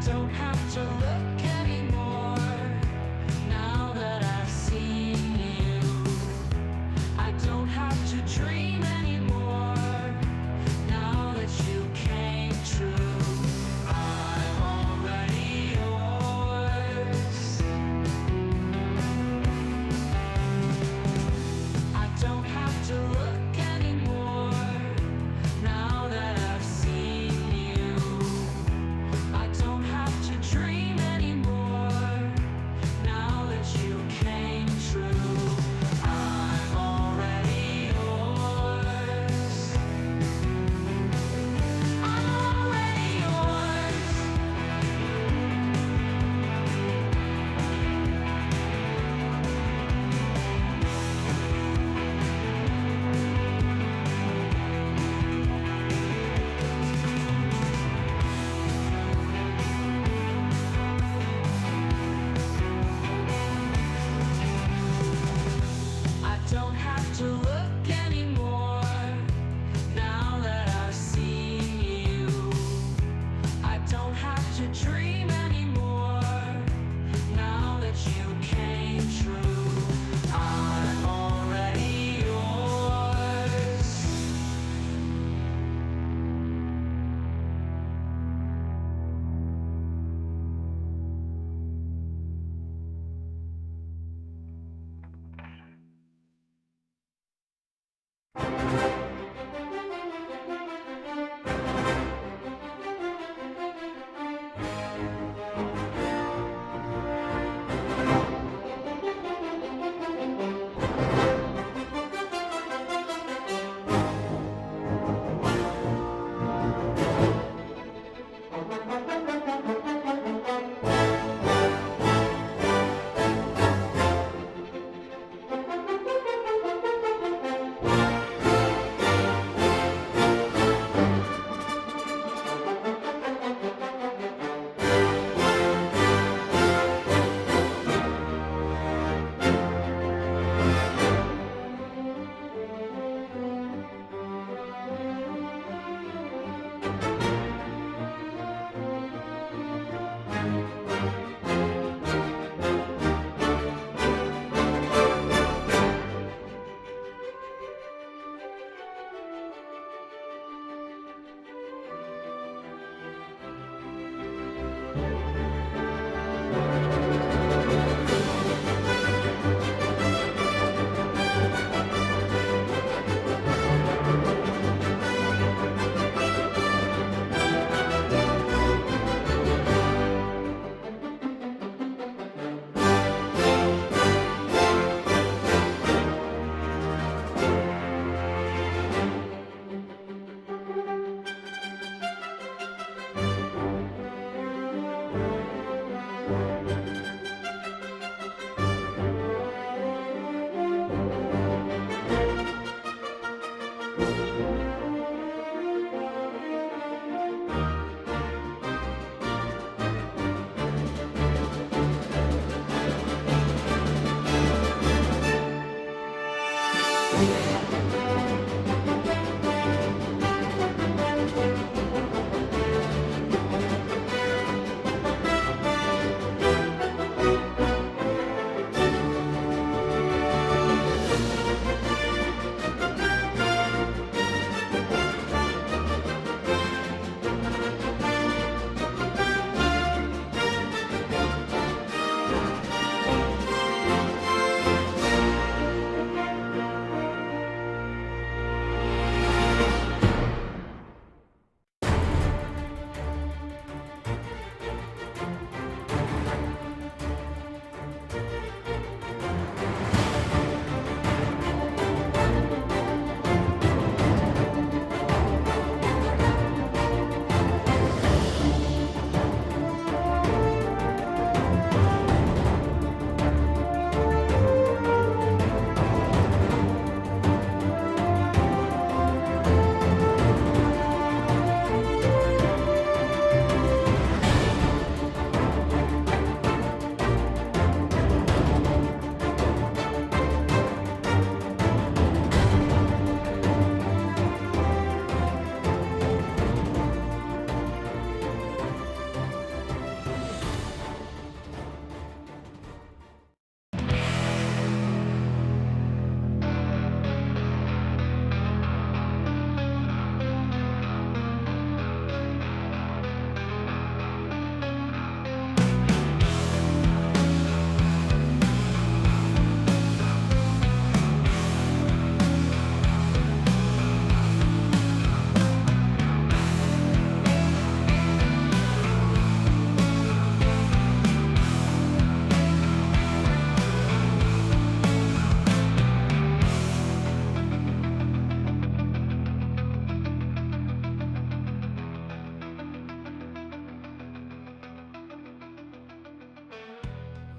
don't have to look anymore now that I've seen you. I don't have to dream anymore now that you came true. I'm already yours. I don't have to look anymore now that I've seen you. I don't have to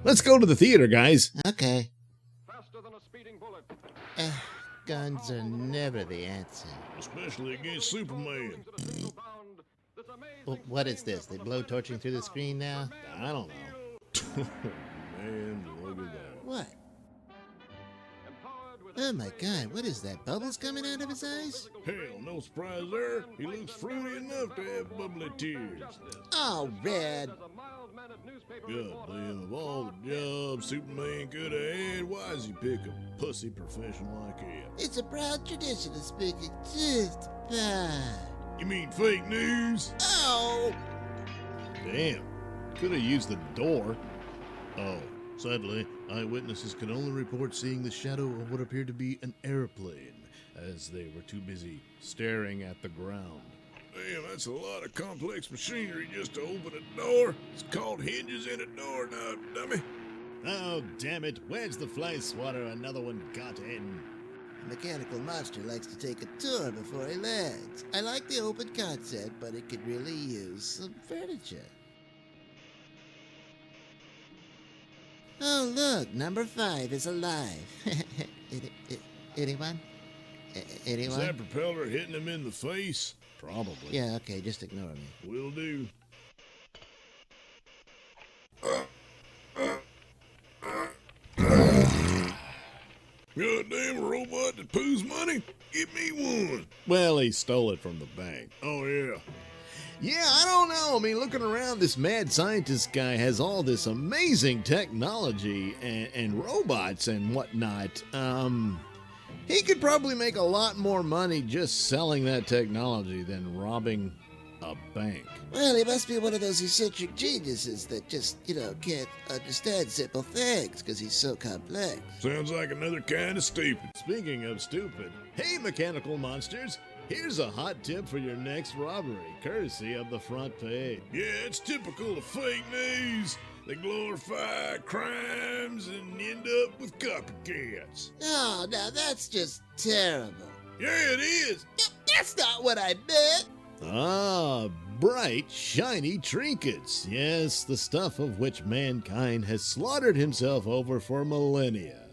Let's go to the theater, guys. Okay. Guns are never the answer. Especially against Superman. Well, what is this? They blow torching through the screen now? I don't know. Man, look at that. What? Oh my god, what is that? Bubbles coming out of his eyes? Hell, no surprise there. He looks fruity enough to have bubbly tears. Oh, Red. God damn, of all the jobs Superman could have had, why does he pick a pussy profession like that? It's a proud tradition of speaking just fine. You mean fake news? Oh! Damn. Could have used the door. Oh, sadly, eyewitnesses could only report seeing the shadow of what appeared to be an airplane, as they were too busy staring at the ground. Damn, that's a lot of complex machinery just to open a door. It's called hinges in a door now, dummy. Oh, damn it. Where's the fly swatter? Another one got in. The mechanical monster likes to take a tour before he lands. I like the open concept, but it could really use some furniture. Oh, look, number 5 is alive. Anyone? Is that propeller hitting him in the face? Probably. Yeah, okay, just ignore me. Will do. Goddamn robot that poos money? Give me one. Well, he stole it from the bank. Oh, yeah. Yeah, I don't know. I mean, looking around, this mad scientist guy has all this amazing technology and robots and whatnot. He could probably make a lot more money just selling that technology than robbing a bank. Well, he must be one of those eccentric geniuses that just, can't understand simple things because he's so complex. Sounds like another kind of stupid. Speaking of stupid, hey, mechanical monsters, here's a hot tip for your next robbery, courtesy of the front page. Yeah, it's typical of fake news. They glorify crimes and end up with copycats. Oh, now that's just terrible. Yeah, it is. That's not what I meant. Ah, bright, shiny trinkets. Yes, the stuff of which mankind has slaughtered himself over for millennia,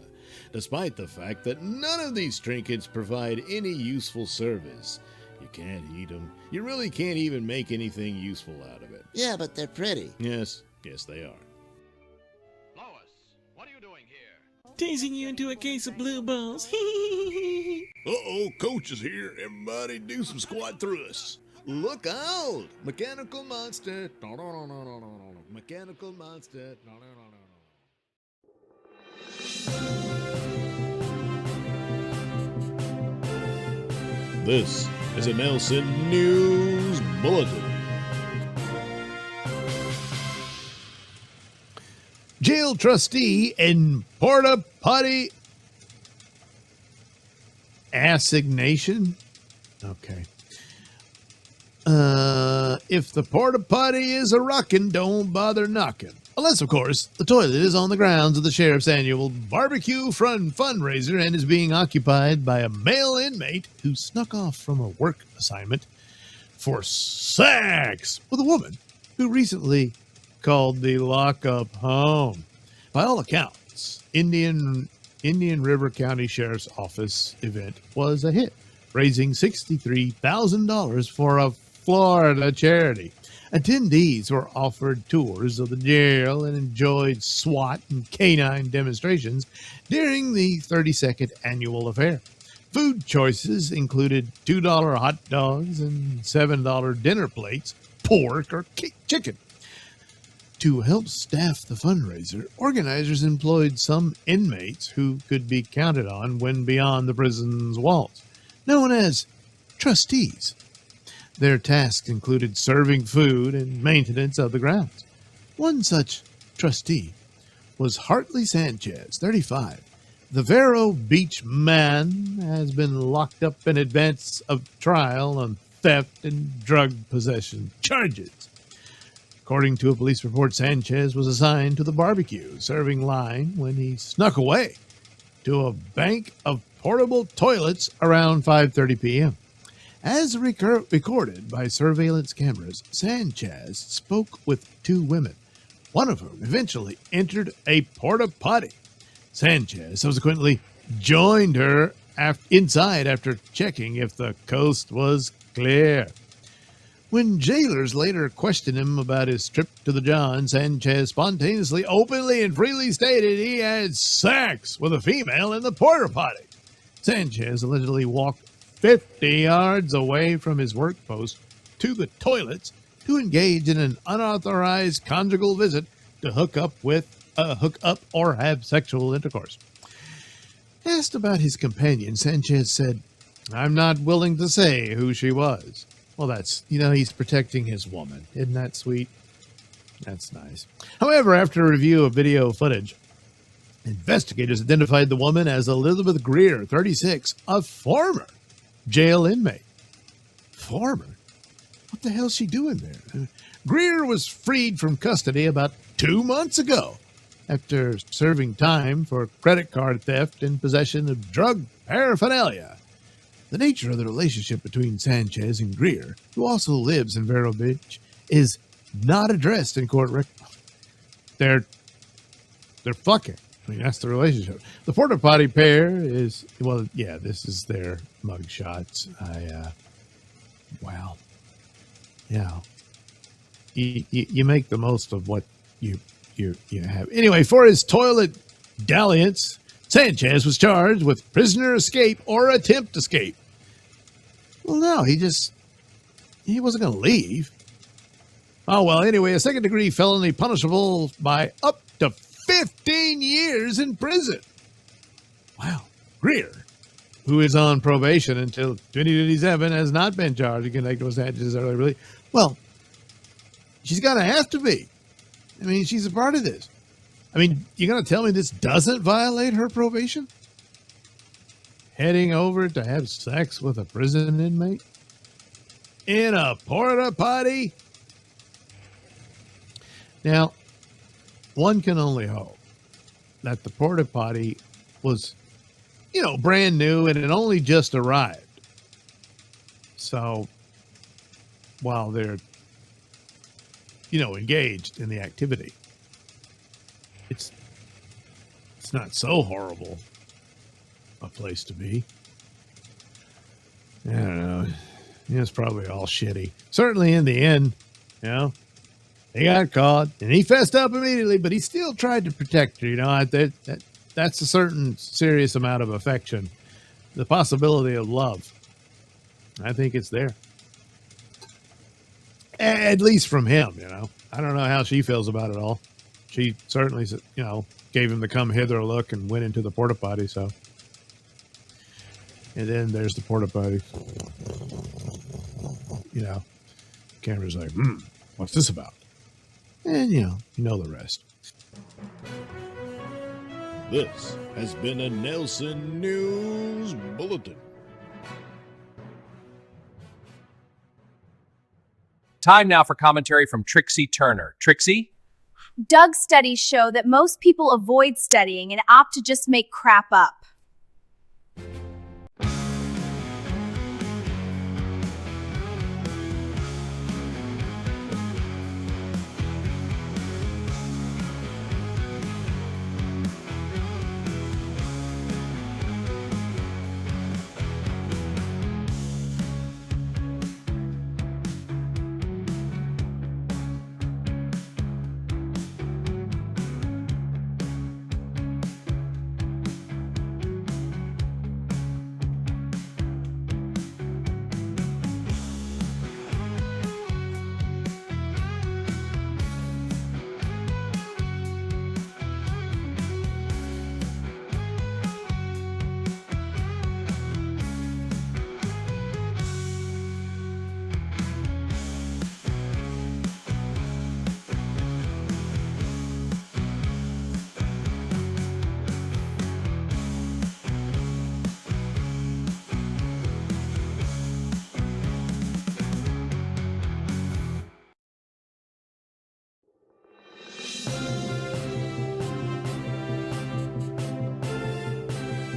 despite the fact that none of these trinkets provide any useful service. You can't eat them. You really can't even make anything useful out of it. Yeah, but they're pretty. Yes, they are. Lois, what are you doing here? Teasing you into a case of blue balls. Uh-oh, Coach is here. Everybody do some squat thrusts. Look out! Mechanical monster. Mechanical monster. This is a Nailsin News Bulletin. Jail trustee and porta potty assignation. Okay. If the porta potty is a rockin', don't bother knocking. Unless, of course, the toilet is on the grounds of the sheriff's annual barbecue fundraiser and is being occupied by a male inmate who snuck off from a work assignment for sex with a woman who recently called the lockup home. By all accounts, Indian River County Sheriff's Office event was a hit, raising $63,000 for a Florida charity. Attendees were offered tours of the jail and enjoyed SWAT and canine demonstrations during the 32nd annual affair. Food choices included $2 hot dogs and $7 dinner plates, pork or chicken. To help staff the fundraiser, organizers employed some inmates who could be counted on when beyond the prison's walls, known as trustees. Their tasks included serving food and maintenance of the grounds. One such trustee was Hartley Sanchez, 35. The Vero Beach man has been locked up in advance of trial on theft and drug possession charges. According to a police report, Sanchez was assigned to the barbecue serving line when he snuck away to a bank of portable toilets around 5:30 p.m. As recorded by surveillance cameras, Sanchez spoke with two women, one of whom eventually entered a porta potty. Sanchez subsequently joined her inside after checking if the coast was clear. When jailers later questioned him about his trip to the John, Sanchez spontaneously, openly, and freely stated he had sex with a female in the porta potty. Sanchez allegedly walked 50 yards away from his work post to the toilets to engage in an unauthorized conjugal visit to hook up or have sexual intercourse. Asked about his companion, Sanchez said, "I'm not willing to say who she was." Well, he's protecting his woman. Isn't that sweet? That's nice. However, after a review of video footage, investigators identified the woman as Elizabeth Greer, 36, a former jail inmate. Former? What the hell's she doing there? Greer was freed from custody about 2 months ago after serving time for credit card theft and possession of drug paraphernalia. The nature of the relationship between Sanchez and Greer, who also lives in Vero Beach, is not addressed in court record. They're fucking. I mean, that's the relationship. The porta potty pair is, this is their mug shots. Wow. Yeah. You make the most of what you have. Anyway, for his toilet dalliance, Sanchez was charged with prisoner escape or attempt escape. Well, no, he wasn't going to leave. Oh, well, anyway, a second-degree felony punishable by up to 15 years in prison. Wow. Greer, who is on probation until 2027, has not been charged in connection with Sanchez's early release. Well, she's going to have to be. I mean, she's a part of this. I mean, you're going to tell me this doesn't violate her probation? Heading over to have sex with a prison inmate? In a porta potty? Now, one can only hope that the porta potty was, brand new and it only just arrived. So, while they're, engaged in the activity, it's not so horrible a place to be. I don't know. It's probably all shitty. Certainly in the end, he got caught and he fessed up immediately, but he still tried to protect her. That's a certain serious amount of affection. The possibility of love. I think it's there. At least from him, I don't know how she feels about it all. She certainly, gave him the come hither look and went into the porta potty. So, and then there's the porta potty. Camera's like, what's this about? And you know the rest. This has been a Nailsin News Bulletin. Time now for commentary from Trixie Turner. Trixie? Doug's studies show that most people avoid studying and opt to just make crap up.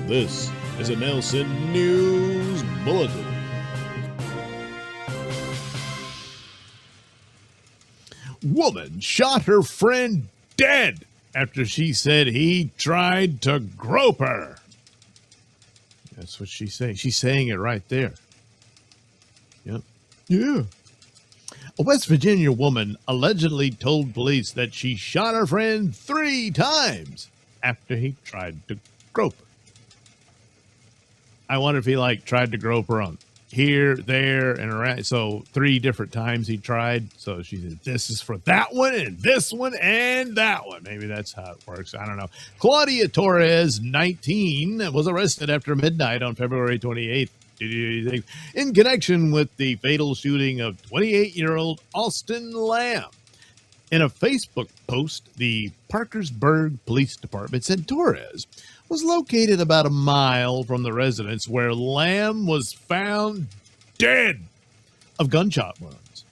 This is a Nailsin News Bulletin. woman shot her friend dead after she said he tried to grope her. That's what she's saying. She's saying it right there. Yep. Yeah. A West Virginia woman allegedly told police that she shot her friend 3 times after he tried to grope her. I wonder if he tried to grope her on here, there, and around. So 3 different times he tried. So she said, this is for that one and this one and that one. Maybe that's how it works. I don't know. Claudia Torres, 19, was arrested after midnight on February 28th in connection with the fatal shooting of 28-year-old Austin Lamb. In a Facebook post, the Parkersburg Police Department said Torres was located about a mile from the residence where Lamb was found dead of gunshot wounds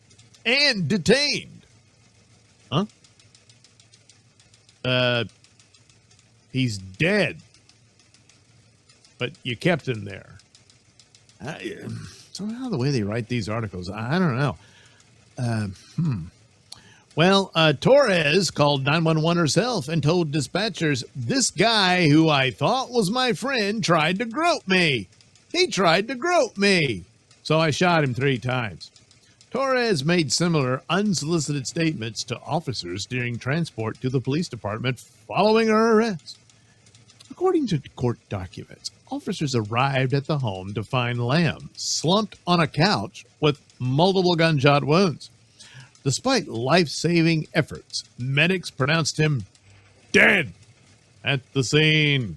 and detained. Huh? He's dead, but you kept him there. Somehow the way they write these articles, I don't know. Well, Torres called 911 herself and told dispatchers, this guy who I thought was my friend tried to grope me. He tried to grope me. So I shot him 3 times. Torres made similar unsolicited statements to officers during transport to the police department following her arrest. According to court documents, officers arrived at the home to find Lamb slumped on a couch with multiple gunshot wounds. Despite life-saving efforts, medics pronounced him dead at the scene.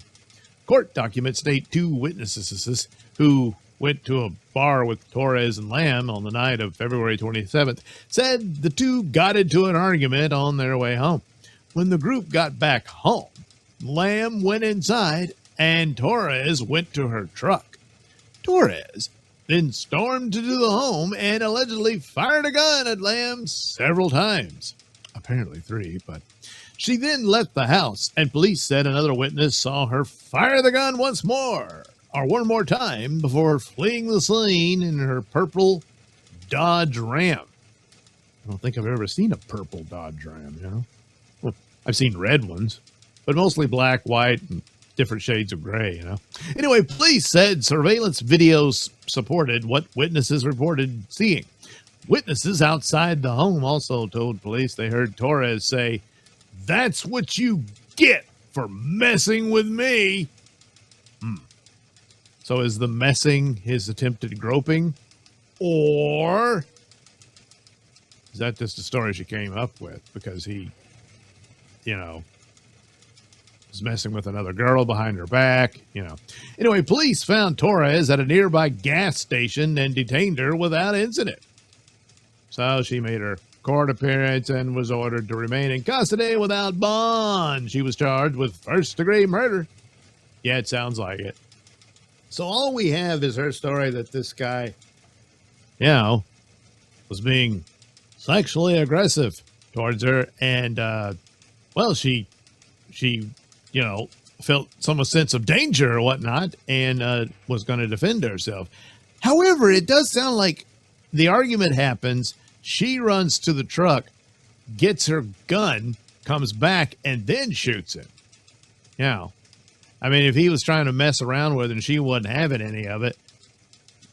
Court documents state 2 witnesses who went to a bar with Torres and Lamb on the night of February 27th said the 2 got into an argument on their way home. When the group got back home, Lamb went inside and Torres went to her truck. Torres then stormed into the home and allegedly fired a gun at Lamb several times. Apparently 3, but she then left the house, and police said another witness saw her fire the gun one more time before fleeing the scene in her purple Dodge Ram. I don't think I've ever seen a purple Dodge Ram, you know? Well, I've seen red ones, but mostly black, white, and different shades of gray, you know. Anyway, police said surveillance videos supported what witnesses reported seeing. Witnesses outside the home also told police they heard Torres say, "That's what you get for messing with me." So is the messing his attempted groping? Or is that just a story she came up with because he, was messing with another girl behind her back, Anyway, police found Torres at a nearby gas station and detained her without incident. So she made her court appearance and was ordered to remain in custody without bond. She was charged with first-degree murder. Yeah, it sounds like it. So all we have is her story that this guy, was being sexually aggressive towards her. And, she felt some sense of danger or whatnot and was going to defend herself. However, it does sound like the argument happens. She runs to the truck, gets her gun, comes back, and then shoots him. I mean, if he was trying to mess around with her and she wasn't having any of it,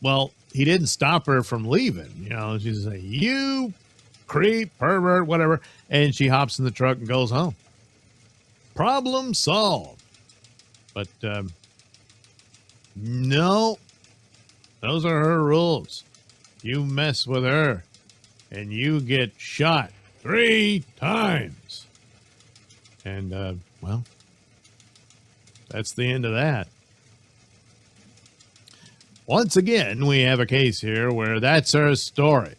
well, he didn't stop her from leaving. She's like, "You creep, pervert, whatever." And she hops in the truck and goes home. Problem solved. But no, those are her rules. You mess with her and you get shot 3 times. And, that's the end of that. Once again, we have a case here where that's her story.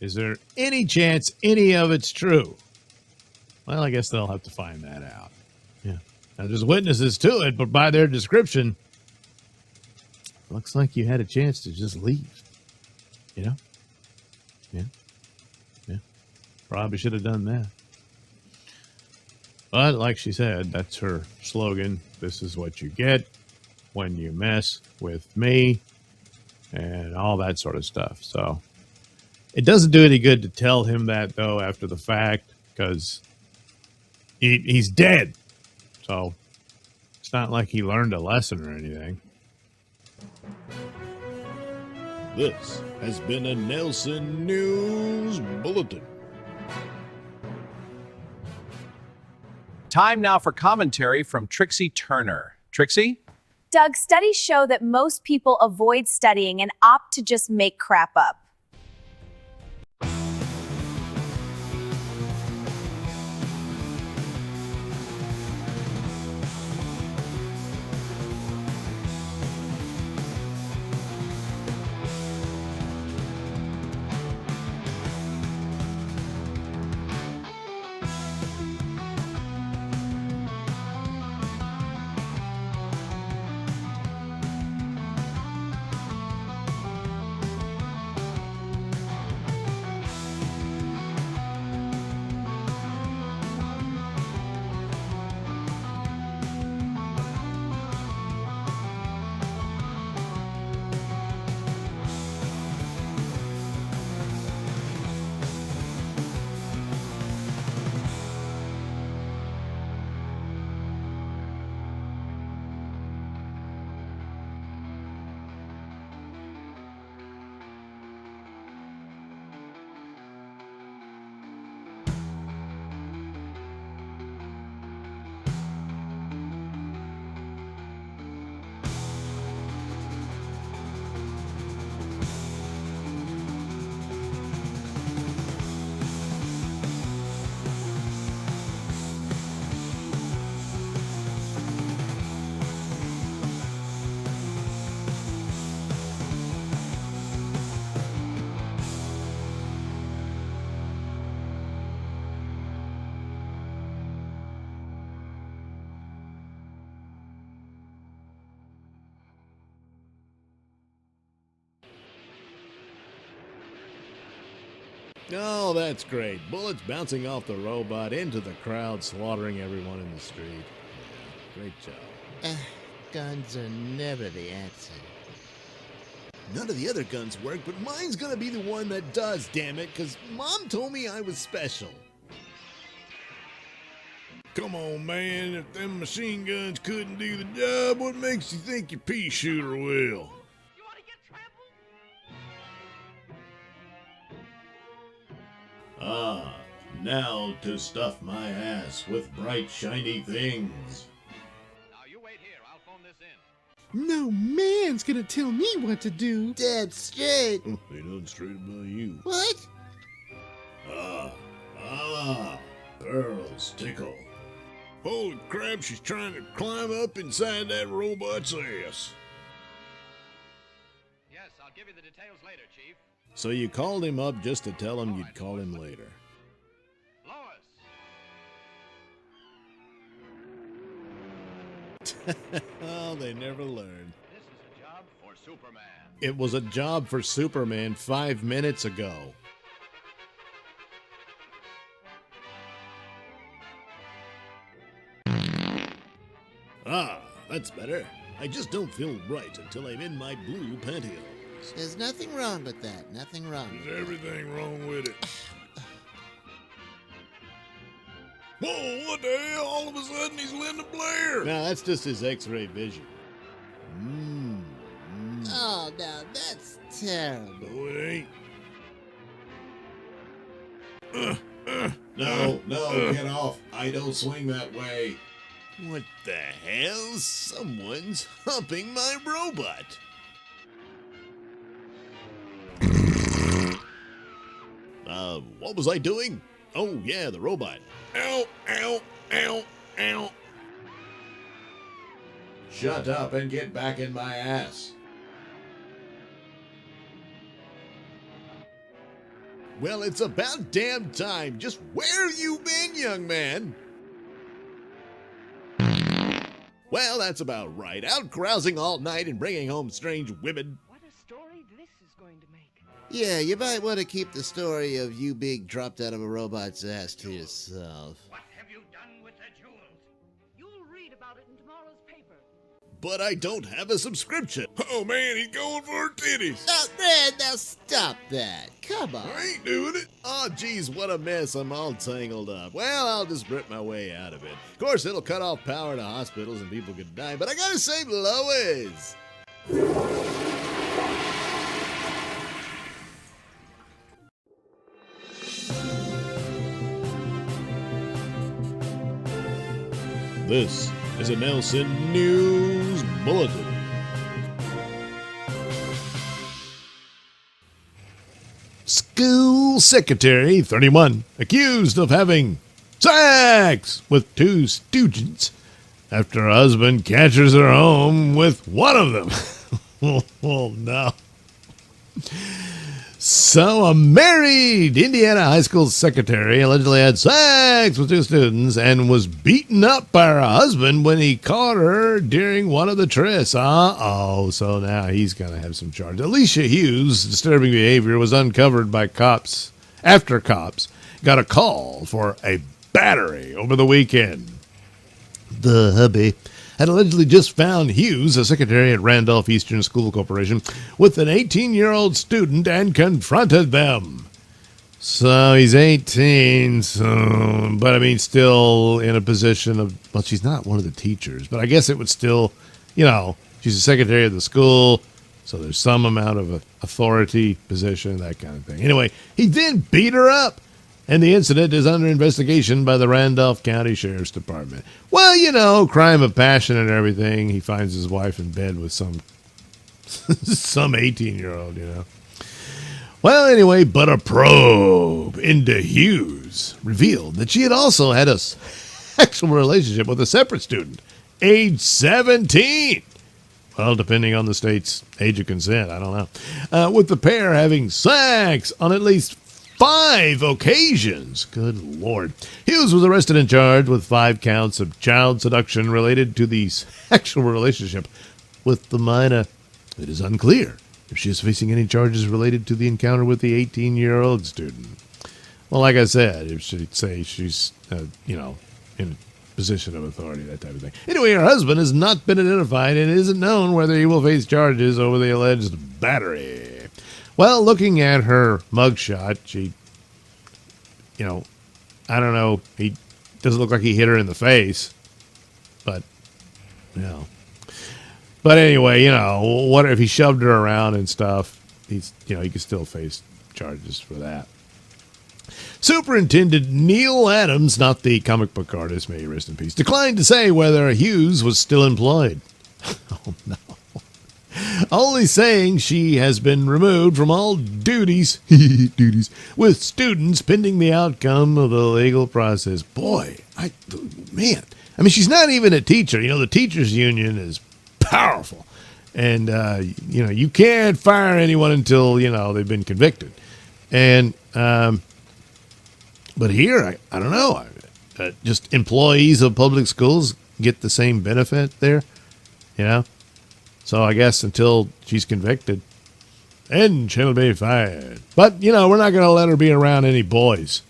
Is there any chance any of it's true? Well, I guess they'll have to find that out. Yeah. Now, there's witnesses to it, but by their description, looks like you had a chance to just leave. Yeah. Probably should have done that. But like she said, that's her slogan. This is what you get when you mess with me and all that sort of stuff. So It doesn't do any good to tell him that, though, after the fact, because he's dead. So it's not like he learned a lesson or anything. This has been a Nailsin News Bulletin. Time now for commentary from Trixie Turner. Trixie? Doug, studies show that most people avoid studying and opt to just make crap up. Oh, that's great. Bullets bouncing off the robot into the crowd, slaughtering everyone in the street. Yeah, great job. Guns are never the answer. None of the other guns work, but mine's gonna be the one that does, damn it, because Mom told me I was special. Come on, man. If them machine guns couldn't do the job, what makes you think your pea shooter will? Ah, now to stuff my ass with bright, shiny things. Now you wait here. I'll phone this in. No man's gonna tell me what to do. Dead straight. They done straight about you. What? Pearls tickle. Holy crap, she's trying to climb up inside that robot's ass. Yes, I'll give you the details later, Chief. So you called him up just to tell him you'd call him later. Lois! Oh, they never learned. This is a job for Superman. It was a job for Superman 5 minutes ago. Ah, that's better. I just don't feel right until I'm in my blue pantyhose. There's nothing wrong with that. Nothing wrong. There's everything wrong with it. Whoa, what the hell? All of a sudden he's Linda Blair. Now that's just his X-ray vision. Oh, now that's terrible. No, it ain't. No, get off. I don't swing that way. What the hell? Someone's humping my robot. What was I doing? Oh, yeah, the robot. Ow, ow, ow, ow. Shut up and get back in my ass. Well, it's about damn time. Just where you been, young man? Well, that's about right. Out carousing all night and bringing home strange women. What a story this is going to make. Yeah, you might want to keep the story of you being dropped out of a robot's ass to yourself. What have you done with the jewels? You'll read about it in tomorrow's paper. but I don't have a subscription. Oh man, he's going for her titties. Oh, man, now stop that. Come on. I ain't doing it. Oh, geez, what a mess. I'm all tangled up. Well, I'll just rip my way out of it. Of course, it'll cut off power to hospitals and people could die, but I gotta save Lois. This is a Nailsin News Bulletin. School secretary, 31, accused of having sex with two students after her husband catches her home with one of them. Oh, no. So, a married Indiana high school secretary allegedly had sex with two students and was beaten up by her husband when he caught her during one of the trysts. Uh-oh, so now he's going to have some charges. Alicia Hughes' disturbing behavior was uncovered by cops after cops got a call for a battery over the weekend. The hubby had allegedly just found Hughes, a secretary at Randolph Eastern School Corporation, with an 18-year-old student and confronted them. So he's 18, but I mean, still in a position of, well, she's not one of the teachers, but I guess it would still, she's the secretary of the school, so there's some amount of authority, position, that kind of thing. Anyway, he then beat her up. And the incident is under investigation by the Randolph County Sheriff's Department. Well, crime of passion and everything. He finds his wife in bed with some 18-year-old, Well, anyway, but a probe into Hughes revealed that she had also had a sexual relationship with a separate student, age 17. Well, depending on the state's age of consent, I don't know. With the pair having sex on at least 5 occasions. Good Lord. Hughes was arrested and charged with 5 counts of child seduction related to the sexual relationship with the minor. It is unclear if she is facing any charges related to the encounter with the 18-year-old student. Well, like I said, if she'd say she's, in a position of authority, that type of thing. Anyway, her husband has not been identified, and it isn't known whether he will face charges over the alleged battery. Well, looking at her mugshot, she, I don't know, he doesn't look like he hit her in the face, but, But anyway, what if he shoved her around and stuff, he could still face charges for that. Superintendent Neil Adams, not the comic book artist, may he rest in peace, declined to say whether Hughes was still employed. Oh, no. Only saying she has been removed from all duties with students pending the outcome of the legal process. Boy, she's not even a teacher. The teachers union is powerful. And, you can't fire anyone until, they've been convicted. And, but here, I don't know. Just employees of public schools get the same benefit there, So I guess until she's convicted, and she'll be fired. But, we're not going to let her be around any boys,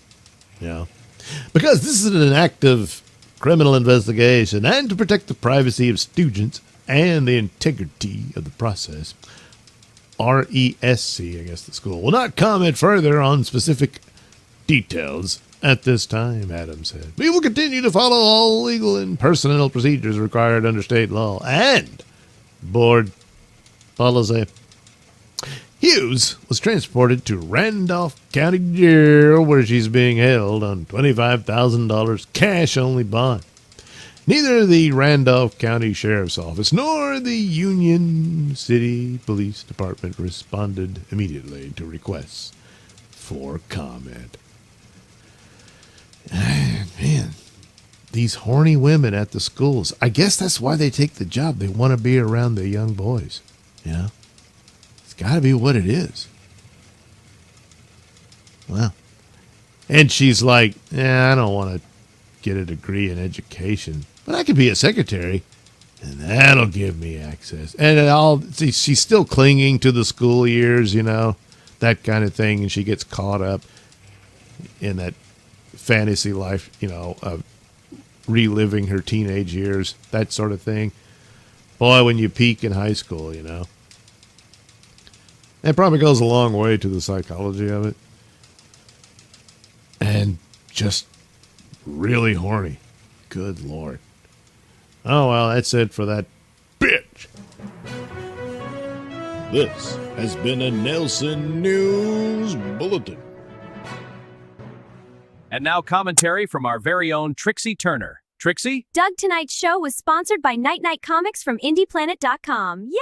Because this is an active criminal investigation, and to protect the privacy of students and the integrity of the process, RESC, I guess the school, will not comment further on specific details at this time, Adams said. We will continue to follow all legal and personnel procedures required under state law and board policy. Hughes was transported to Randolph County Jail, where she's being held on $25,000 cash-only bond. Neither the Randolph County Sheriff's Office nor the Union City Police Department responded immediately to requests for comment. Man, these horny women at the schools. I guess that's why they take the job. They want to be around the young boys. It's got to be what it is. Well, and she's like, I don't want to get a degree in education, but I could be a secretary, and that'll give me access. And she's still clinging to the school years, that kind of thing, and she gets caught up in that fantasy life, of reliving her teenage years, that sort of thing. Boy, when you peak in high school, you know. It probably goes a long way to the psychology of it. And just really horny. Good Lord. Oh, well, that's it for that bitch. This has been a Nailsin News Bulletin. And now commentary from our very own Trixie Turner. Trixie? Doug Tonight's show was sponsored by Night Night Comics from IndiePlanet.com. Yay!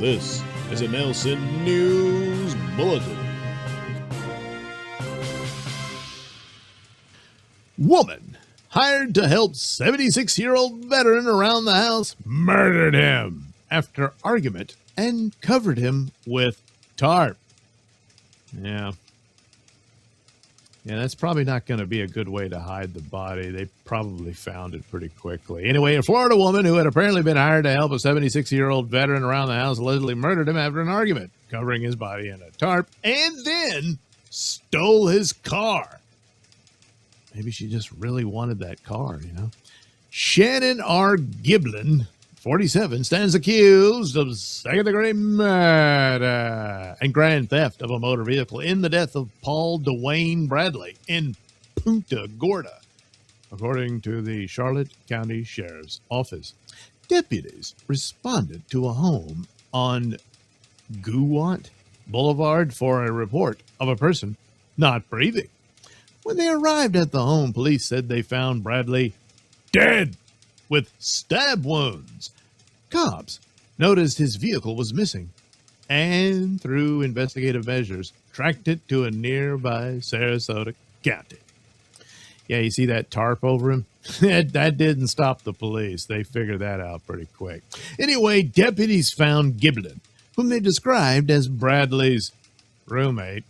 This is a Nailsin News Bulletin. Woman hired to help 76-year-old veteran around the house murdered him after argument and covered him with tarp. Yeah, that's probably not going to be a good way to hide the body. They probably found it pretty quickly. Anyway, a Florida woman who had apparently been hired to help a 76-year-old veteran around the house allegedly murdered him after an argument, covering his body in a tarp, and then stole his car. Maybe she just really wanted that car, you know. Shannon R. Giblin, 47, stands accused of second-degree murder and grand theft of a motor vehicle in the death of Paul Dwayne Bradley in Punta Gorda, according to the Charlotte County Sheriff's Office. Deputies responded to a home on Guwant Boulevard for a report of a person not breathing. When they arrived at the home, police said they found Bradley dead with stab wounds. Cops noticed his vehicle was missing and, through investigative measures, tracked it to a nearby Sarasota County. Yeah, you see that tarp over him? That didn't stop the police. They figured that out pretty quick. Anyway, deputies found Giblin, whom they described as Bradley's roommate,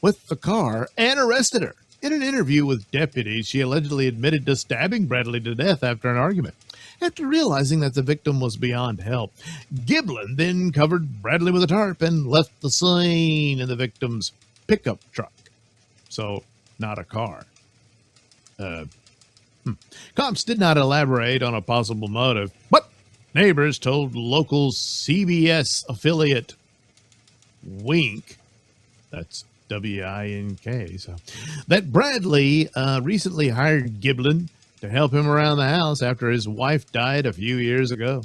with the car and arrested her. In an interview with deputies, she allegedly admitted to stabbing Bradley to death after an argument. After realizing that the victim was beyond help, Giblin then covered Bradley with a tarp and left the scene in the victim's pickup truck. So, not a car. Cops did not elaborate on a possible motive, but neighbors told local CBS affiliate Wink, that's W-I-N-K, so, that Bradley recently hired Giblin to help him around the house after his wife died a few years ago.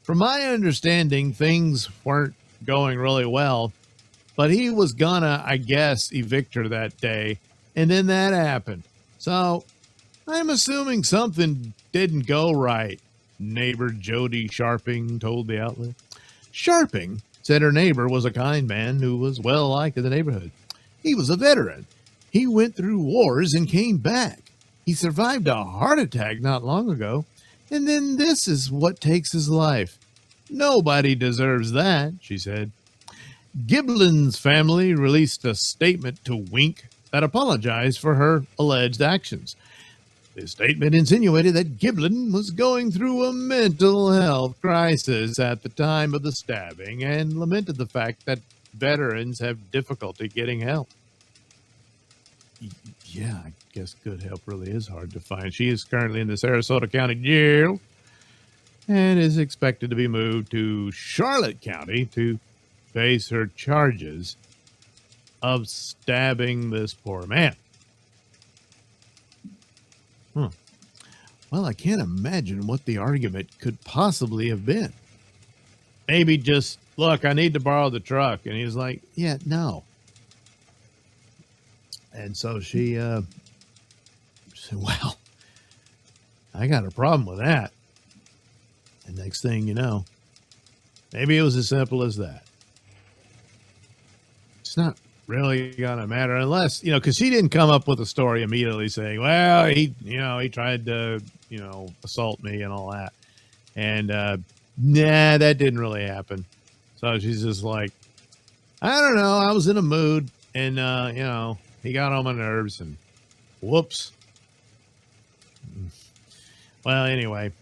From my understanding, things weren't going really well, but he was gonna, I guess, evict her that day, and then that happened. So, I'm assuming something didn't go right, neighbor Jody Sharping told the outlet. Sharping said her neighbor was a kind man who was well liked in the neighborhood. He was a veteran. He went through wars and came back. He survived a heart attack not long ago, and then this is what takes his life. Nobody deserves that, she said. Giblin's family released a statement to Wink that apologized for her alleged actions. The statement insinuated that Giblin was going through a mental health crisis at the time of the stabbing and lamented the fact that veterans have difficulty getting help. Yeah, I guess good help really is hard to find. She is currently in the Sarasota County Jail and is expected to be moved to Charlotte County to face her charges of stabbing this poor man. Well, I can't imagine what the argument could possibly have been. Maybe just, look, I need to borrow the truck. And he's like, yeah, no. And so she said, well, I got a problem with that. And next thing you know, maybe it was as simple as that. It's not really gonna matter unless, because she didn't come up with a story immediately saying, well, he tried to, assault me and all that. And nah, that didn't really happen. So she's just like, I don't know, I was in a mood and he got on my nerves and whoops. Well, anyway,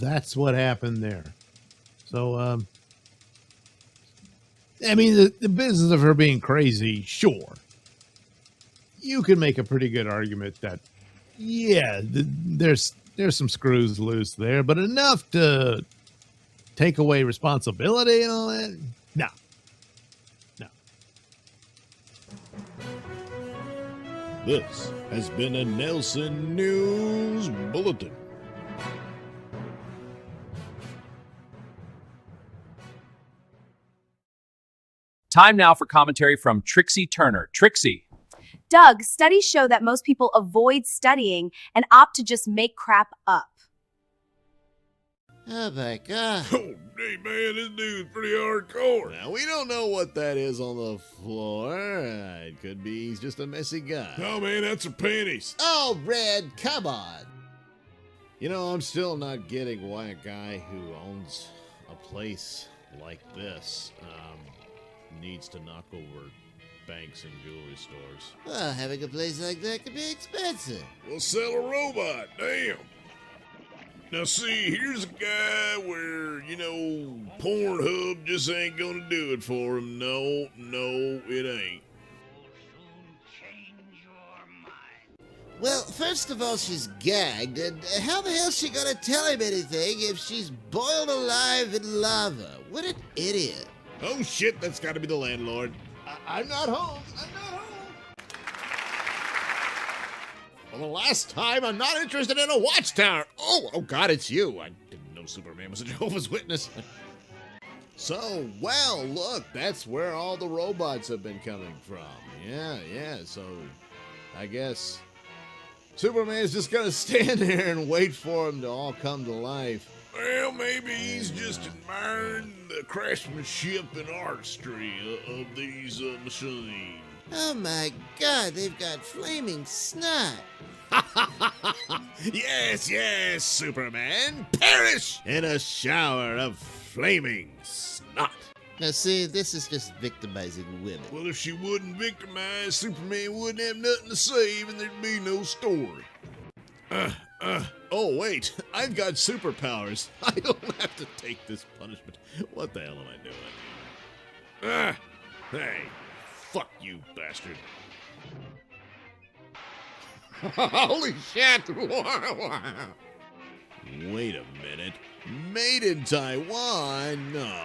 that's what happened there. So I mean, the business of her being crazy, sure. You can make a pretty good argument that, yeah, there's some screws loose there, but enough to take away responsibility and all that? No. This has been a Nailsin News Bulletin. Time now for commentary from Trixie Turner. Trixie. Doug, studies show that most people avoid studying and opt to just make crap up. Oh my God. Oh, hey man, this dude's pretty hardcore. Now, we don't know what that is on the floor. It could be he's just a messy guy. Oh man, that's her panties. Oh, Red, come on. I'm still not getting why a guy who owns a place like this needs to knock over banks and jewelry stores. Well, having a place like that could be expensive. We'll sell a robot, damn. Now see, here's a guy where, Pornhub just ain't gonna do it for him. No, it ain't. Well, first of all, she's gagged, and how the hell's she gonna tell him anything if she's boiled alive in lava? What an idiot. Oh shit, that's gotta be the landlord. I'm not home. For the last time, I'm not interested in a watchtower. Oh God, it's you. I didn't know Superman was a Jehovah's Witness. So, well, look, that's where all the robots have been coming from. Yeah, so I guess Superman's just gonna stand there and wait for them to all come to life. Well, maybe he's just admiring the craftsmanship and artistry of these machines. Oh my God, they've got flaming snot. Yes, Superman. Perish in a shower of flaming snot. Now see, this is just victimizing women. Well, if she wouldn't victimize, Superman wouldn't have nothing to save and there'd be no story. Oh, wait, I've got superpowers. I don't have to take this punishment. What the hell am I doing? Hey, fuck you, bastard. Holy shit! Wait a minute. Made in Taiwan? No.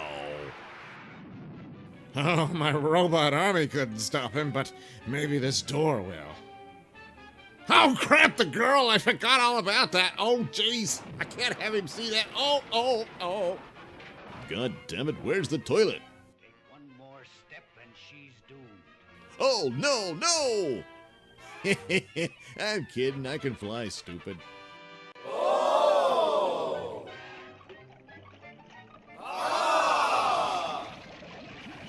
Oh, my robot army couldn't stop him, but maybe this door will. Oh, crap, the girl! I forgot all about that. Oh, jeez. I can't have him see that. Oh. God damn it, where's the toilet? Take one more step and she's doomed. Oh, no! I'm kidding, I can fly, stupid.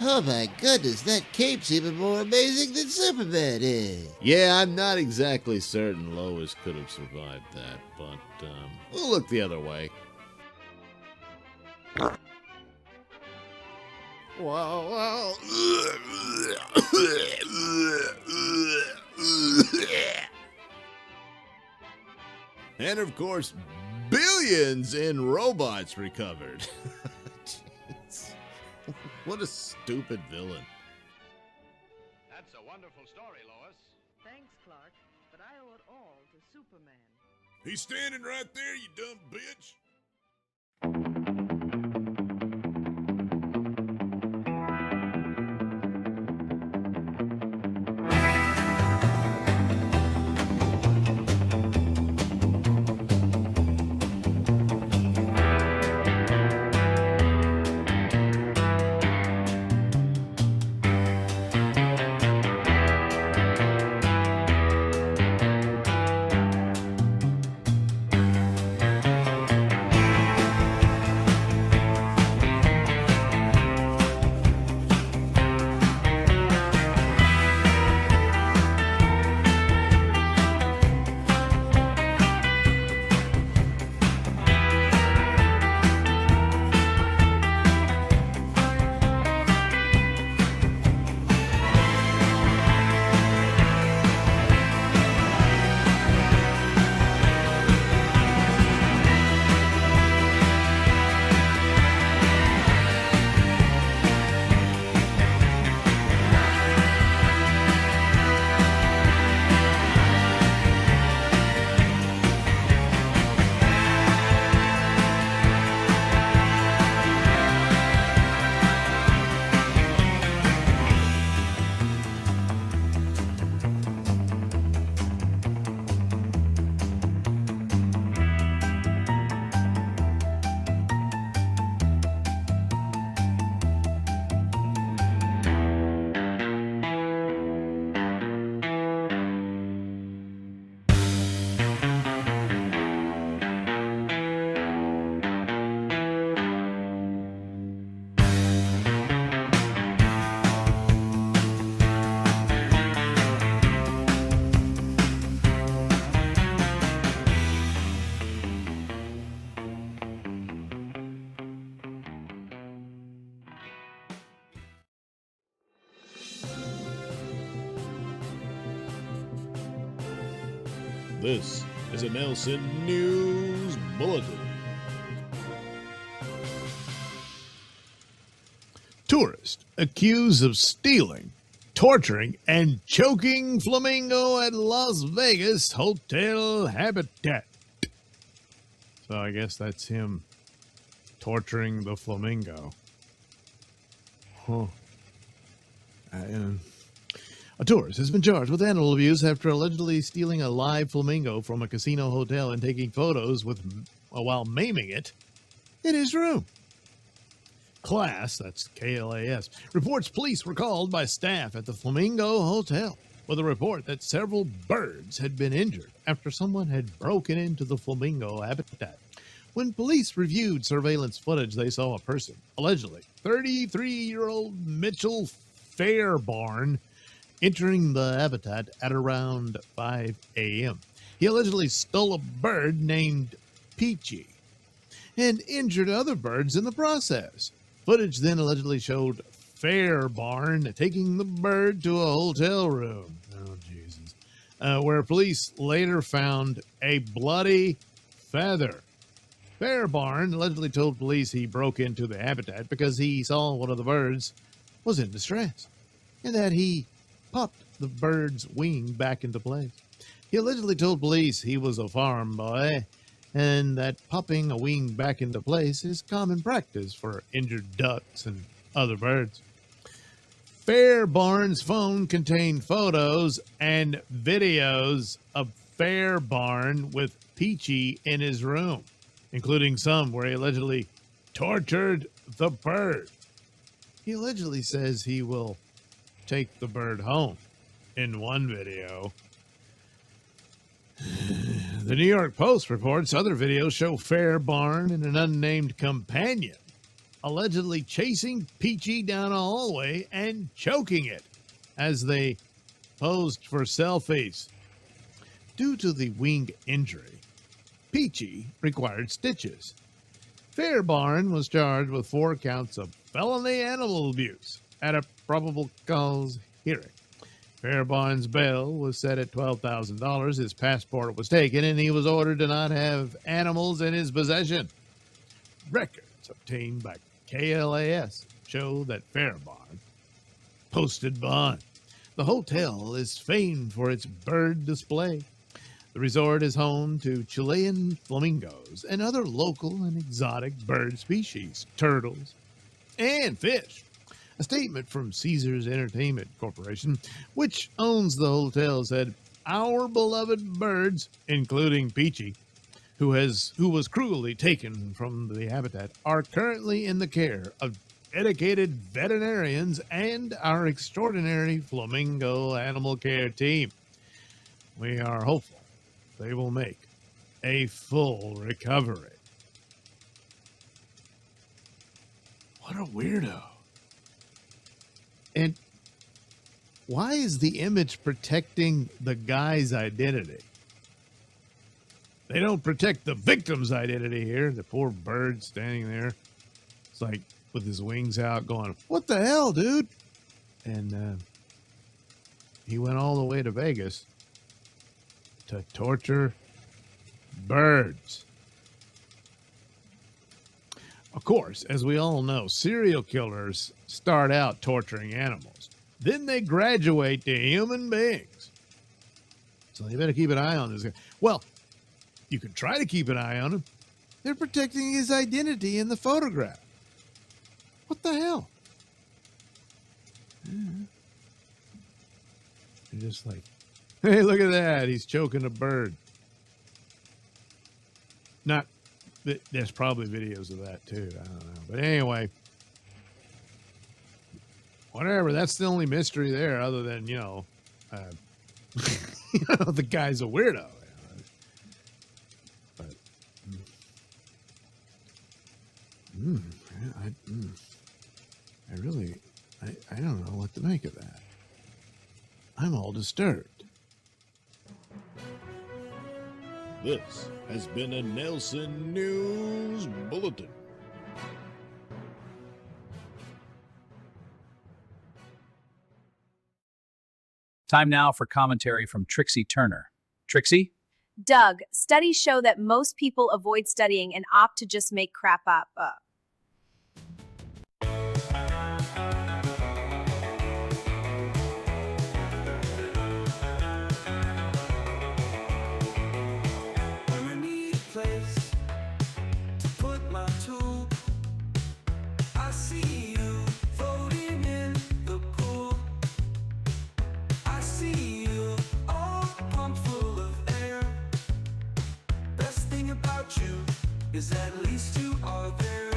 Oh my goodness, that cape's even more amazing than Superman is. Yeah, I'm not exactly certain Lois could have survived that, but we'll look the other way. Whoa. And of course, billions in robots recovered. What a stupid villain. That's a wonderful story, Lois. Thanks, Clark, but I owe it all to Superman. He's standing right there, you dumb bitch. This is a Nailsin News Bulletin. Tourist accused of stealing, torturing, and choking flamingo at Las Vegas hotel habitat. So I guess that's him torturing the flamingo. Huh. A tourist has been charged with animal abuse after allegedly stealing a live flamingo from a casino hotel and taking photos while maiming it in his room. Class, that's KLAS, reports police were called by staff at the Flamingo Hotel with a report that several birds had been injured after someone had broken into the flamingo habitat. When police reviewed surveillance footage, they saw a person, allegedly 33-year-old Mitchell Fairbarn, entering the habitat at around 5 a.m. He allegedly stole a bird named Peachy and injured other birds in the process. Footage then allegedly showed Fairbarn taking the bird to a hotel room. Oh, Jesus. Where police later found a bloody feather. Fairbarn allegedly told police he broke into the habitat because he saw one of the birds was in distress and that he popped the bird's wing back into place. He allegedly told police he was a farm boy and that popping a wing back into place is common practice for injured ducks and other birds. Fairbarn's phone contained photos and videos of Fairbarn with Peachy in his room, including some where he allegedly tortured the bird. He allegedly says he will take the bird home in one video. The New York Post reports other videos show Fairbarn and an unnamed companion allegedly chasing Peachy down a hallway and choking it as they posed for selfies. Due to the wing injury, Peachy required stitches. Fairbarn was charged with 4 counts of felony animal abuse at a probable cause hearing. Fairbarn's bail was set at $12,000. His passport was taken, and he was ordered to not have animals in his possession. Records obtained by KLAS show that Faribault posted bond. The hotel is famed for its bird display. The resort is home to Chilean flamingos and other local and exotic bird species, turtles, and fish. A statement from Caesars Entertainment Corporation, which owns the hotel, said, "Our beloved birds, including Peachy, who was cruelly taken from the habitat, are currently in the care of dedicated veterinarians and our extraordinary flamingo animal care team. We are hopeful they will make a full recovery." What a weirdo. And why is the image protecting the guy's identity? They don't protect the victim's identity here. The poor bird standing there. It's like with his wings out going, "What the hell, dude?" And he went all the way to Vegas to torture birds. Of course, as we all know, serial killers start out torturing animals. Then they graduate to human beings. So you better keep an eye on this guy. Well, you can try to keep an eye on him. They're protecting his identity in the photograph. What the hell? You're just like, hey, look at that. He's choking a bird. Not, there's probably videos of that too. I don't know. But anyway, whatever. That's the only mystery there other than, the guy's a weirdo. But, I don't know what to make of that. I'm all disturbed. This has been a Nailsin News Bulletin. Time now for commentary from Trixie Turner. Trixie? Doug, studies show that most people avoid studying and opt to just make crap up. Is at least you are there.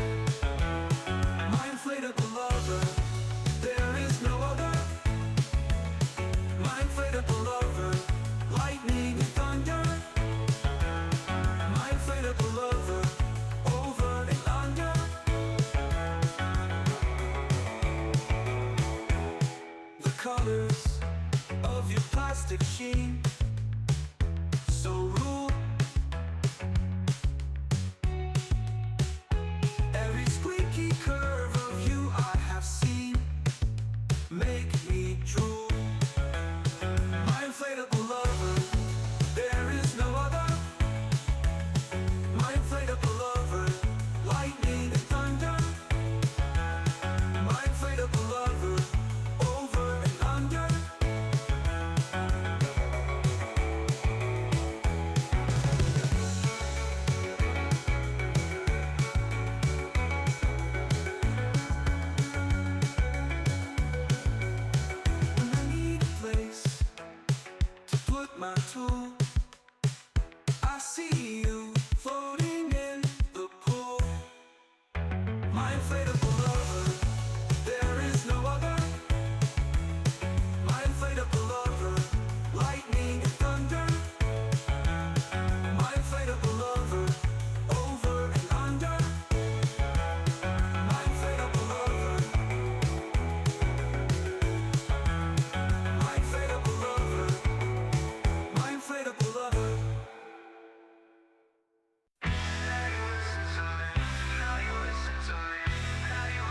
My inflatable lover, there is no other. My inflatable lover, lightning and thunder. My inflatable lover, over and under. The colors of your plastic sheen, so rule. My tool, I see you floating in the pool. My inflatable lover, there is no other. My inflatable lover, lightning and thunder. My inflatable lover, over and under. My inflatable lover, my inflatable lover. My inflatable lover. Now you listen to me. Now you listen to me. Now you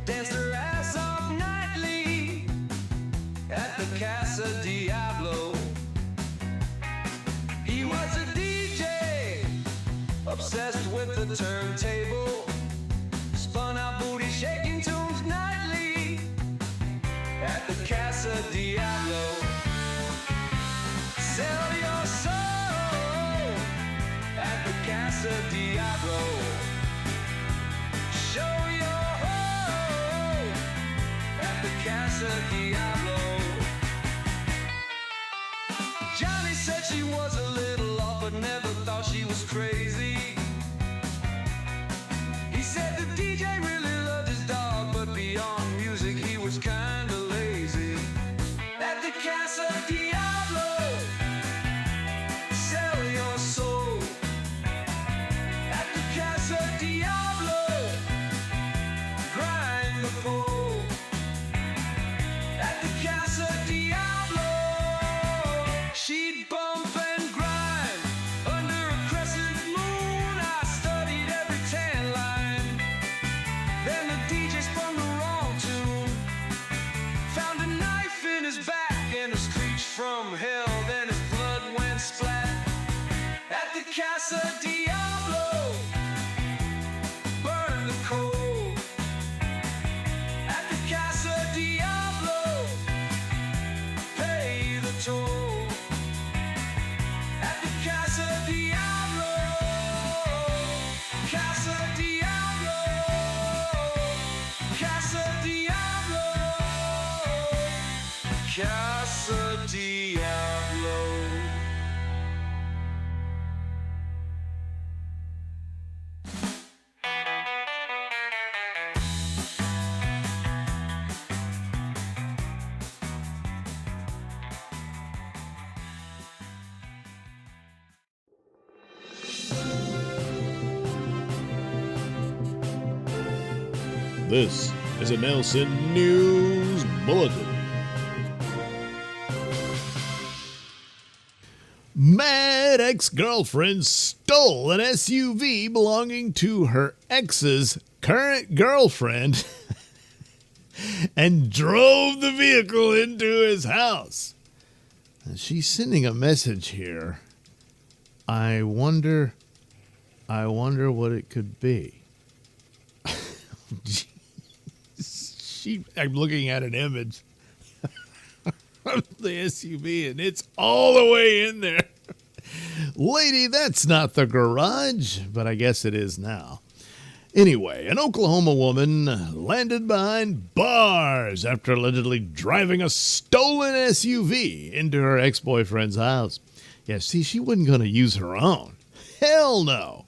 danced her ass off nightly at the Casa Diablo. He was a DJ, obsessed with the turntable, spun out booty shaking tunes nightly at the Casa Diablo. Sell your soul at the Casa Diablo. Show your hoe at the Casa Diablo. Johnny said she was a little off, but never thought she was crazy. He said the DJ really loved his dog, but beyond music he was kinda lazy. At the Casa Diablo, sell your soul. At the Casa Diablo, grind the pole. At the Casa Diablo, she'd bump and grind under a crescent moon. I studied every tan line. Then the DJ spun the wrong tune, found a knife in his back and a screech from hell. Then his blood went splat at the Casa Diablo. Burn the coal at the Casa Diablo. Pay the toll at the Casa Diablo. Casa Diablo. Casa Diablo. Casa Diablo. This is a Nailsin News Bulletin. Mad ex-girlfriend stole an SUV belonging to her ex's current girlfriend and drove the vehicle into his house. And she's sending a message here. I wonder what it could be. I'm looking at an image of the SUV, and it's all the way in there. Lady, that's not the garage, but I guess it is now. Anyway, an Oklahoma woman landed behind bars after allegedly driving a stolen SUV into her ex-boyfriend's house. Yeah, see, she wasn't going to use her own. Hell no.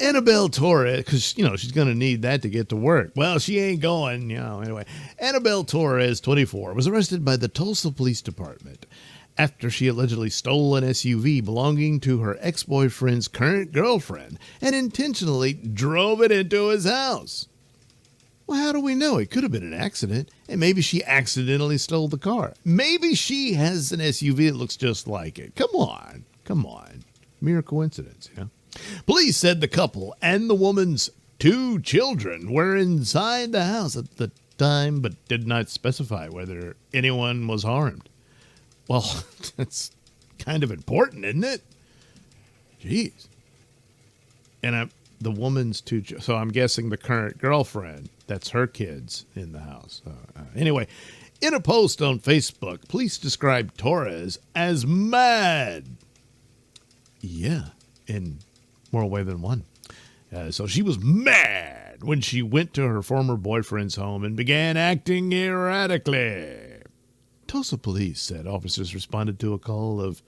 Annabelle Torres, because, she's going to need that to get to work. Well, she ain't going, anyway. Annabelle Torres, 24, was arrested by the Tulsa Police Department after she allegedly stole an SUV belonging to her ex-boyfriend's current girlfriend and intentionally drove it into his house. Well, how do we know? It could have been an accident, and maybe she accidentally stole the car. Maybe she has an SUV that looks just like it. Come on. Mere coincidence, yeah? Police said the couple and the woman's 2 children were inside the house at the time, but did not specify whether anyone was harmed. Well, that's kind of important, isn't it? Jeez. And the woman's 2 children, so I'm guessing the current girlfriend, that's her kids in the house. Anyway, in a post on Facebook, police described Torres as mad. Yeah, in more way than one. So she was mad when she went to her former boyfriend's home and began acting erratically. Tulsa police said officers responded to a call of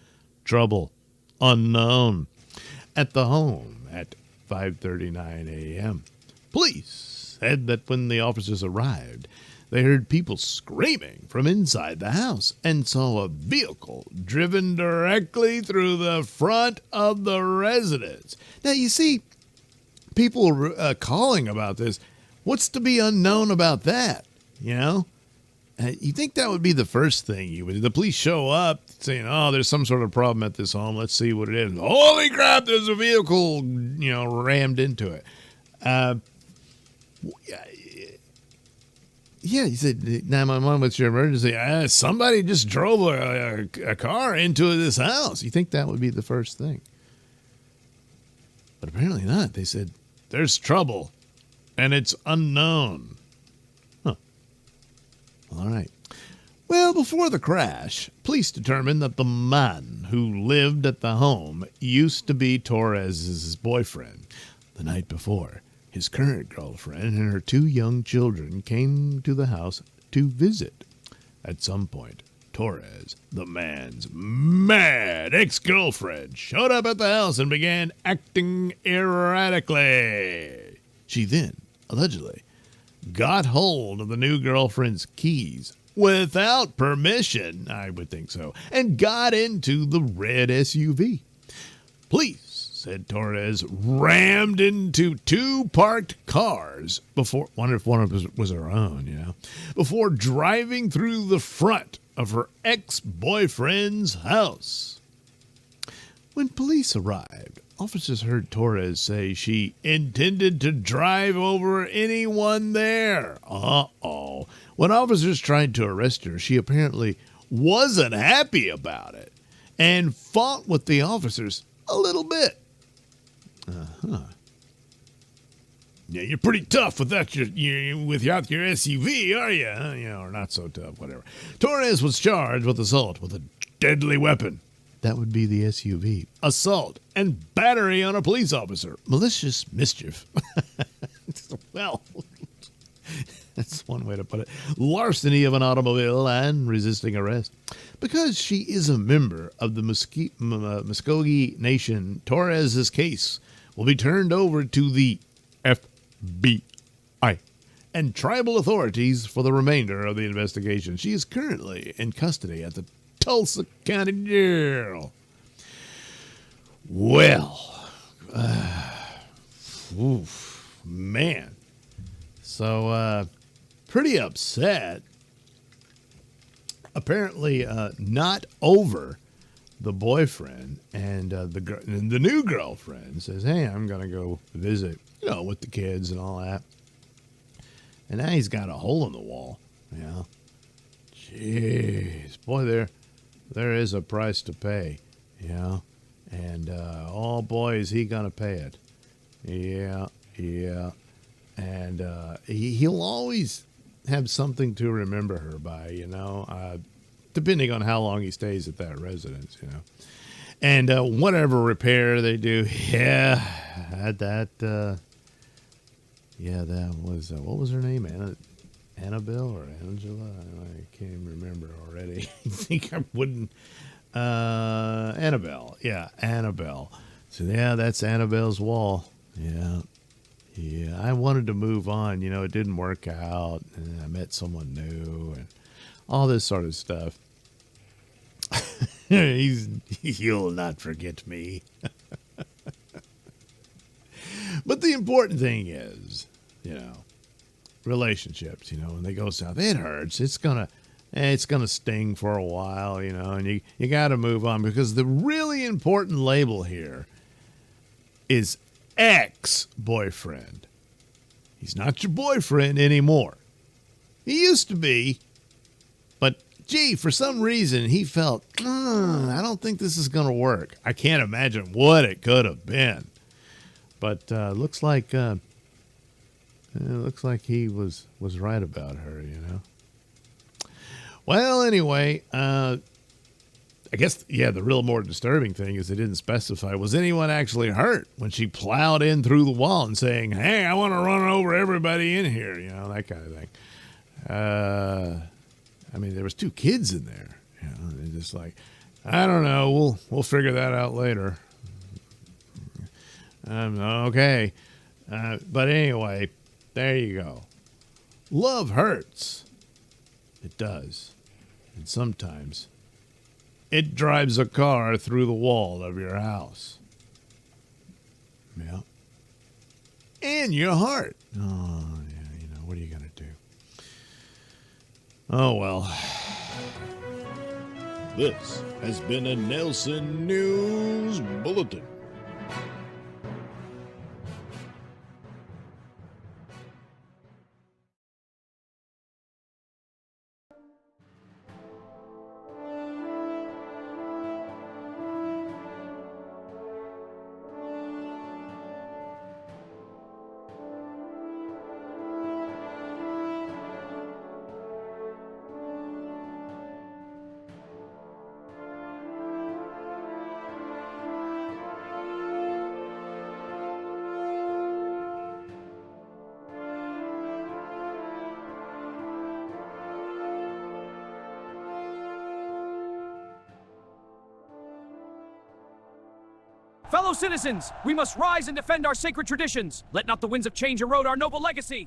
trouble unknown at the home at 5:39 a.m. Police said that when the officers arrived, they heard people screaming from inside the house and saw a vehicle driven directly through the front of the residence. Now, you see, people calling about this. What's to be unknown about that? You think that would be the first thing you would do. The police show up saying, oh, there's some sort of problem at this home. Let's see what it is. Holy crap, there's a vehicle, rammed into it. Yeah, he said, 911, what's your emergency? Somebody just drove a car into this house. You think that would be the first thing? But apparently not. They said, there's trouble, and it's unknown. Huh. All right. Well, before the crash, police determined that the man who lived at the home used to be Torres's boyfriend. The night before, his current girlfriend and her 2 young children came to the house to visit. At some point, Torres, the man's mad ex-girlfriend, showed up at the house and began acting erratically. She then, allegedly, got hold of the new girlfriend's keys without permission, I would think so, and got into the red SUV. Police said Torres rammed into 2 parked cars before, wonder if one of them was her own, before driving through the front of her ex-boyfriend's house. When police arrived, officers heard Torres say she intended to drive over anyone there. Uh-oh. When officers tried to arrest her, she apparently wasn't happy about it and fought with the officers a little bit. Uh-huh. Yeah, you're pretty tough without your SUV, are you? Or not so tough, whatever. Torres was charged with assault with a deadly weapon. That would be the SUV. Assault and battery on a police officer. Malicious mischief. Well, that's one way to put it. Larceny of an automobile and resisting arrest. Because she is a member of the Muskogee Nation, Torres's case will be turned over to the FBI and tribal authorities for the remainder of the investigation. She is currently in custody at the Tulsa County Jail. Well, man. So, pretty upset. Apparently, not over the boyfriend, and the new girlfriend says, hey, I'm going to go visit, with the kids and all that. And now he's got a hole in the wall. Jeez. Boy, there is a price to pay, And, oh boy, is he going to pay it. Yeah. And he'll always have something to remember her by, depending on how long he stays at that residence, And whatever repair they do, that was, what was her name? Annabelle or Angela? I can't even remember already. I think I wouldn't. Annabelle. Yeah, Annabelle. So, that's Annabelle's wall. Yeah, I wanted to move on. It didn't work out. And I met someone new and all this sort of stuff. You'll not forget me. But the important thing is, relationships, when they go south, it hurts. It's gonna sting for a while, and you got to move on, because the really important label here is ex-boyfriend. He's not your boyfriend anymore. He used to be, but gee, for some reason he felt, I don't think this is going to work. I can't imagine what it could have been, but looks like he was right about her, Well, anyway, I guess, the real more disturbing thing is they didn't specify, was anyone actually hurt when she plowed in through the wall and saying, hey, I want to run over everybody in here, that kind of thing. There was 2 kids in there, they're just like, I don't know, we'll figure that out later. Okay. But anyway, there you go. Love hurts. It does. And sometimes it drives a car through the wall of your house. Yeah. And your heart. Oh, yeah, what are you going to do? Oh, well. This has been a Nailsin News Bulletin. Fellow citizens, we must rise and defend our sacred traditions. Let not the winds of change erode our noble legacy.